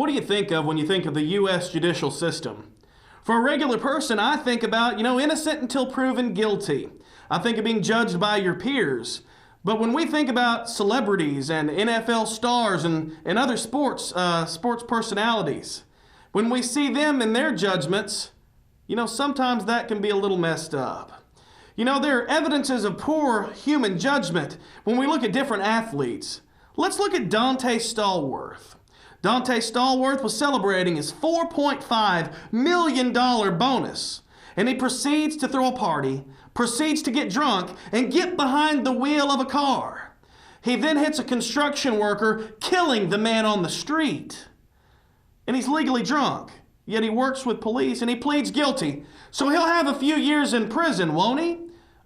What do you think of when you think of the U.S. judicial system? For a regular person, I think about, innocent until proven guilty. I think of being judged by your peers. But when we think about celebrities and NFL stars and other sports personalities, when we see them in their judgments, sometimes that can be a little messed up. There are evidences of poor human judgment when we look at different athletes. Let's look at Dante Stallworth. Dante Stallworth was celebrating his $4.5 million bonus, and he proceeds to throw a party, proceeds to get drunk, and get behind the wheel of a car. He then hits a construction worker, killing the man on the street. And he's legally drunk, yet he works with police and he pleads guilty. So he'll have a few years in prison, won't he?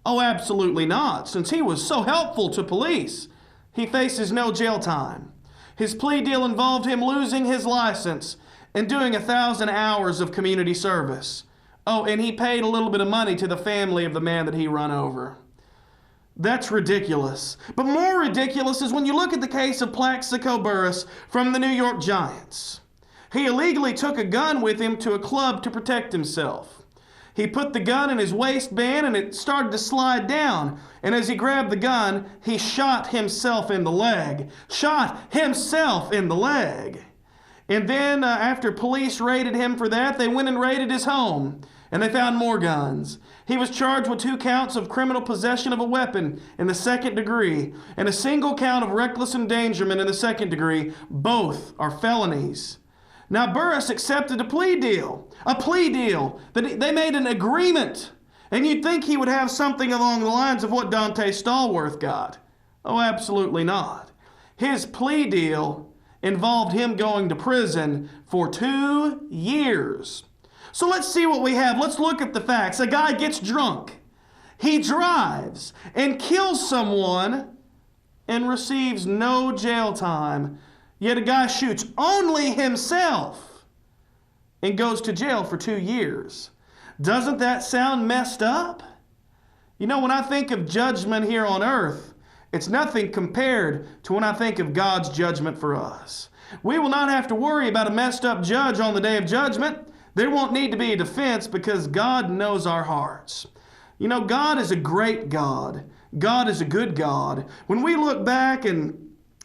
Oh, absolutely not, since he was so helpful to police. He faces no jail time. His plea deal involved him losing his license and doing 1,000 hours of community service. Oh, and he paid a little bit of money to the family of the man that he run over. That's ridiculous. But more ridiculous is when you look at the case of Plaxico Burress from the New York Giants. He illegally took a gun with him to a club to protect himself. He put the gun in his waistband and it started to slide down. And as he grabbed the gun, he shot himself in the leg. Shot himself in the leg. And then after police raided him for that, they went and raided his home. And they found more guns. He was charged with 2 counts of criminal possession of a weapon in the 2nd degree and a single count of reckless endangerment in the 2nd degree. Both are felonies. Now Burress accepted a plea deal that they made an agreement. And you'd think he would have something along the lines of what Dante Stallworth got. Oh, absolutely not. His plea deal involved him going to prison for 2 years. So let's see what we have. Let's look at the facts. A guy gets drunk. He drives and kills someone and receives no jail time. Yet a guy shoots only himself and goes to jail for 2 years. Doesn't that sound messed up? When I think of judgment here on earth, it's nothing compared to when I think of God's judgment for us. We will not have to worry about a messed up judge on the day of judgment. There won't need to be a defense because God knows our hearts. God is a great God. God is a good God. When we look back and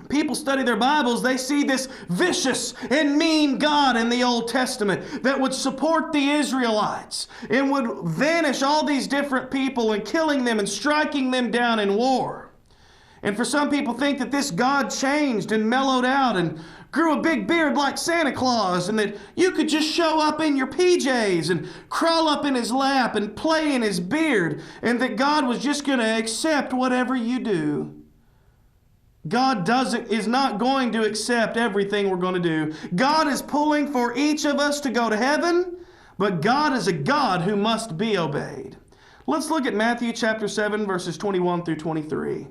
people study their Bibles, they see this vicious and mean God in the Old Testament that would support the Israelites and would vanish all these different people and killing them and striking them down in war. And for some people think that this God changed and mellowed out and grew a big beard like Santa Claus and that you could just show up in your PJs and crawl up in his lap and play in his beard and that God was just going to accept whatever you do. God is not going to accept everything we're going to do. God is pulling for each of us to go to heaven, but God is a God who must be obeyed. Let's look at Matthew chapter 7, verses 21 through 23.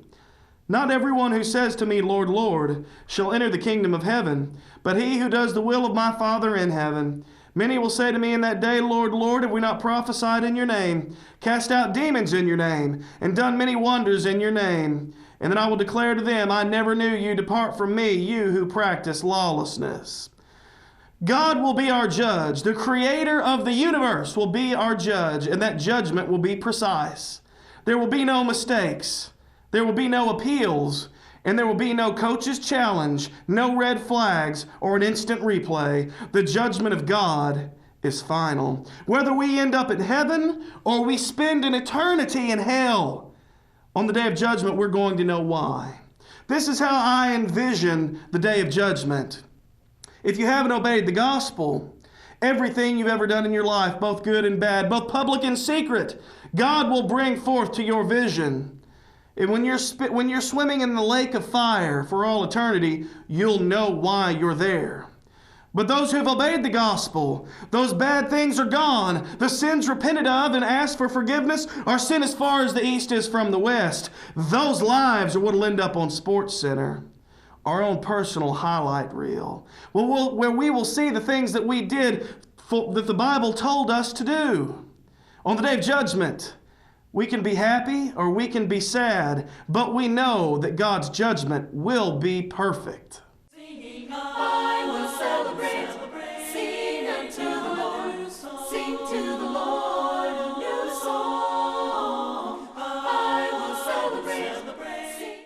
Not everyone who says to me, Lord, Lord, shall enter the kingdom of heaven, but he who does the will of my Father in heaven. Many will say to me in that day, Lord, Lord, have we not prophesied in your name, cast out demons in your name, and done many wonders in your name? And then I will declare to them, I never knew you. Depart from me, you who practice lawlessness. God will be our judge. The creator of the universe will be our judge, and that judgment will be precise. There will be no mistakes. There will be no appeals, and there will be no coach's challenge, no red flags, or an instant replay. The judgment of God is final. Whether we end up in heaven or we spend an eternity in hell, on the day of judgment, we're going to know why. This is how I envision the day of judgment. If you haven't obeyed the gospel, everything you've ever done in your life, both good and bad, both public and secret, God will bring forth to your vision. And when you're swimming in the lake of fire for all eternity, you'll know why you're there. But those who have obeyed the gospel, those bad things are gone. The sins repented of and asked for forgiveness are sent as far as the east is from the west. Those lives are what will end up on Sports Center, our own personal highlight reel, where we will see the things that we did that the Bible told us to do. On the day of judgment, we can be happy or we can be sad, but we know that God's judgment will be perfect.